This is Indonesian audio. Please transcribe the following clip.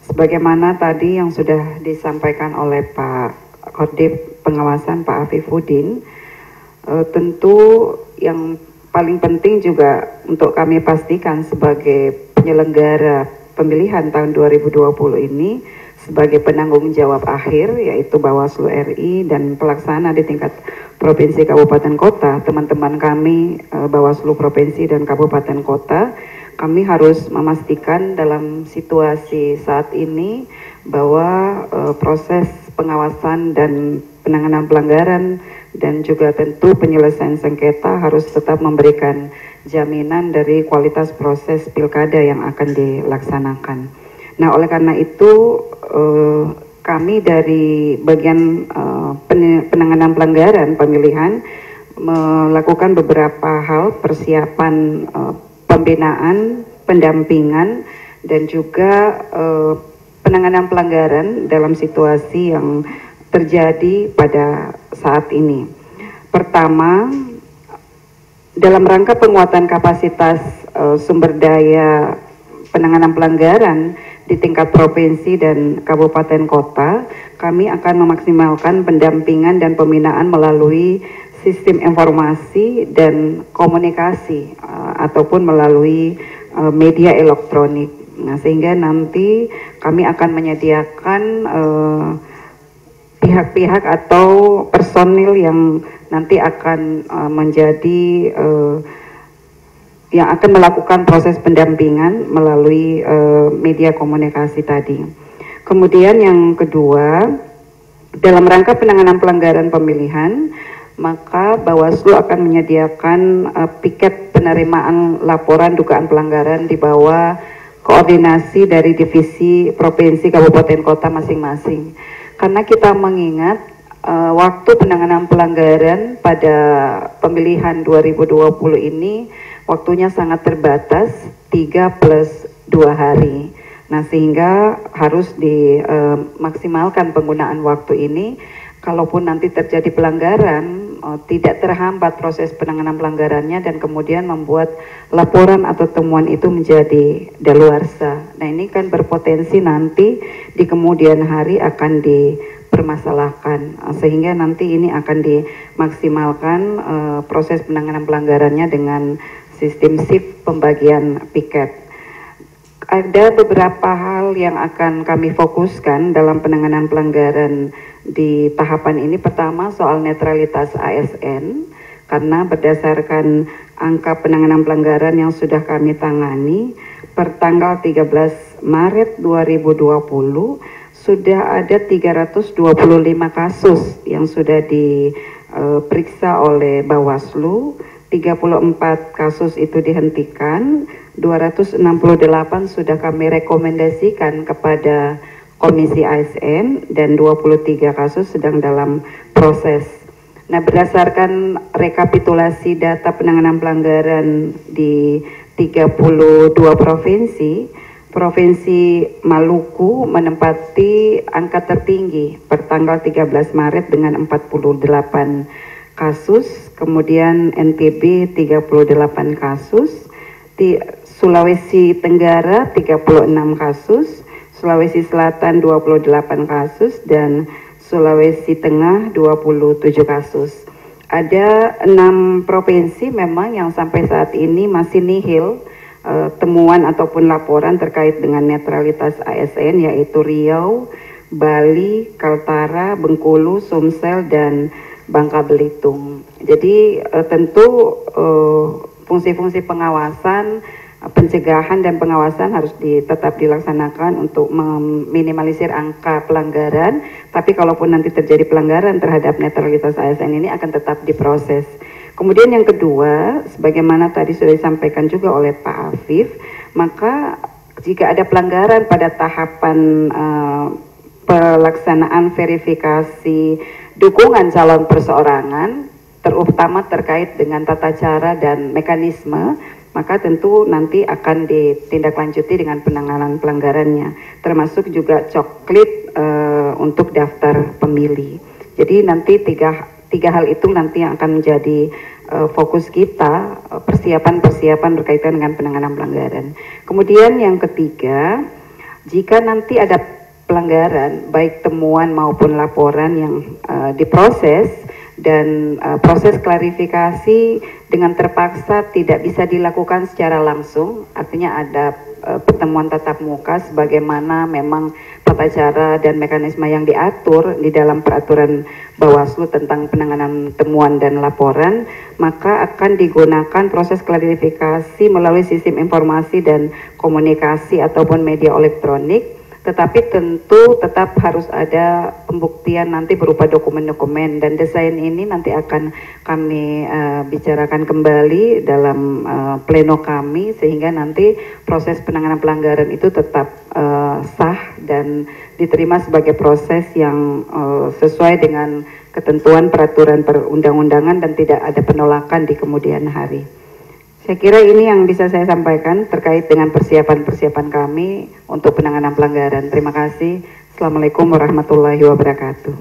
Sebagaimana tadi yang sudah disampaikan oleh Pak Kodim Pengawasan Pak Afifuddin, tentu yang paling penting juga untuk kami pastikan sebagai penyelenggara pemilihan tahun 2020 ini sebagai penanggung jawab akhir, yaitu Bawaslu RI dan pelaksana di tingkat provinsi, kabupaten, kota, teman-teman kami Bawaslu provinsi dan kabupaten kota, kami harus memastikan dalam situasi saat ini bahwa proses pengawasan dan penanganan pelanggaran dan juga tentu penyelesaian sengketa harus tetap memberikan jaminan dari kualitas proses pilkada yang akan dilaksanakan. Nah, oleh karena itu kami dari bagian penanganan pelanggaran pemilihan melakukan beberapa hal persiapan pembinaan, pendampingan, dan juga penanganan pelanggaran dalam situasi yang terjadi pada saat ini. Pertama, dalam rangka penguatan kapasitas sumber daya penanganan pelanggaran di tingkat provinsi dan kabupaten kota, kami akan memaksimalkan pendampingan dan pembinaan melalui sistem informasi dan komunikasi ataupun melalui media elektronik. Nah, sehingga nanti kami akan menyediakan pihak-pihak atau personil yang nanti akan menjadi yang akan melakukan proses pendampingan melalui media komunikasi tadi. Kemudian yang kedua, dalam rangka penanganan pelanggaran pemilihan, maka Bawaslu akan menyediakan piket penerimaan laporan dugaan pelanggaran di bawah koordinasi dari divisi provinsi, kabupaten, kota masing-masing. Karena kita mengingat waktu penanganan pelanggaran pada pemilihan 2020 ini waktunya sangat terbatas, 3+2 hari. Nah, sehingga harus dimaksimalkan penggunaan waktu ini. Kalaupun nanti terjadi pelanggaran, tidak terhambat proses penanganan pelanggarannya dan kemudian membuat laporan atau temuan itu menjadi daluarsa. Nah, ini kan berpotensi nanti di kemudian hari akan dipermasalahkan, sehingga nanti ini akan dimaksimalkan proses penanganan pelanggarannya dengan sistem shift pembagian piket. Ada beberapa hal yang akan kami fokuskan dalam penanganan pelanggaran di tahapan ini. Pertama, soal netralitas ASN, karena berdasarkan angka penanganan pelanggaran yang sudah kami tangani per tanggal 13 Maret 2020 sudah ada 325 kasus yang sudah diperiksa oleh Bawaslu, 34 kasus itu dihentikan, 268 sudah kami rekomendasikan kepada Komisi ASN dan 23 kasus sedang dalam proses. Nah, berdasarkan rekapitulasi data penanganan pelanggaran di 32 provinsi, Provinsi Maluku menempati angka tertinggi per tanggal 13 Maret dengan 48 kasus, kemudian NTB 38 kasus, di Sulawesi Tenggara 36 kasus, Sulawesi Selatan 28 kasus, dan Sulawesi Tengah 27 kasus. Ada 6 provinsi memang yang sampai saat ini masih nihil temuan ataupun laporan terkait dengan netralitas ASN, yaitu Riau, Bali, Kaltara, Bengkulu, Sumsel, dan Bangka Belitung. Jadi tentu fungsi-fungsi pengawasan, pencegahan dan pengawasan harus tetap dilaksanakan untuk meminimalisir angka pelanggaran, tapi kalaupun nanti terjadi pelanggaran terhadap netralitas ASN ini akan tetap diproses. Kemudian yang kedua, sebagaimana tadi sudah disampaikan juga oleh Pak Afif, maka jika ada pelanggaran pada tahapan pelaksanaan verifikasi dukungan calon perseorangan, terutama terkait dengan tata cara dan mekanisme, maka tentu nanti akan ditindaklanjuti dengan penanganan pelanggarannya, termasuk juga coklit untuk daftar pemilih. Jadi nanti tiga hal itu nanti yang akan menjadi fokus kita, persiapan berkaitan dengan penanganan pelanggaran. Kemudian yang ketiga, Jika nanti ada pelanggaran, baik temuan maupun laporan yang diproses dan proses klarifikasi dengan terpaksa tidak bisa dilakukan secara langsung, artinya ada pertemuan tatap muka sebagaimana memang tata cara dan mekanisme yang diatur di dalam peraturan Bawaslu tentang penanganan temuan dan laporan, maka akan digunakan proses klarifikasi melalui sistem informasi dan komunikasi ataupun media elektronik. Tetapi tentu tetap harus ada pembuktian nanti berupa dokumen-dokumen, dan desain ini nanti akan kami bicarakan kembali dalam pleno kami sehingga nanti proses penanganan pelanggaran itu tetap sah dan diterima sebagai proses yang sesuai dengan ketentuan peraturan perundang-undangan dan tidak ada penolakan di kemudian hari. Saya kira ini yang bisa saya sampaikan terkait dengan persiapan-persiapan kami untuk penanganan pelanggaran. Terima kasih. Assalamualaikum warahmatullahi wabarakatuh.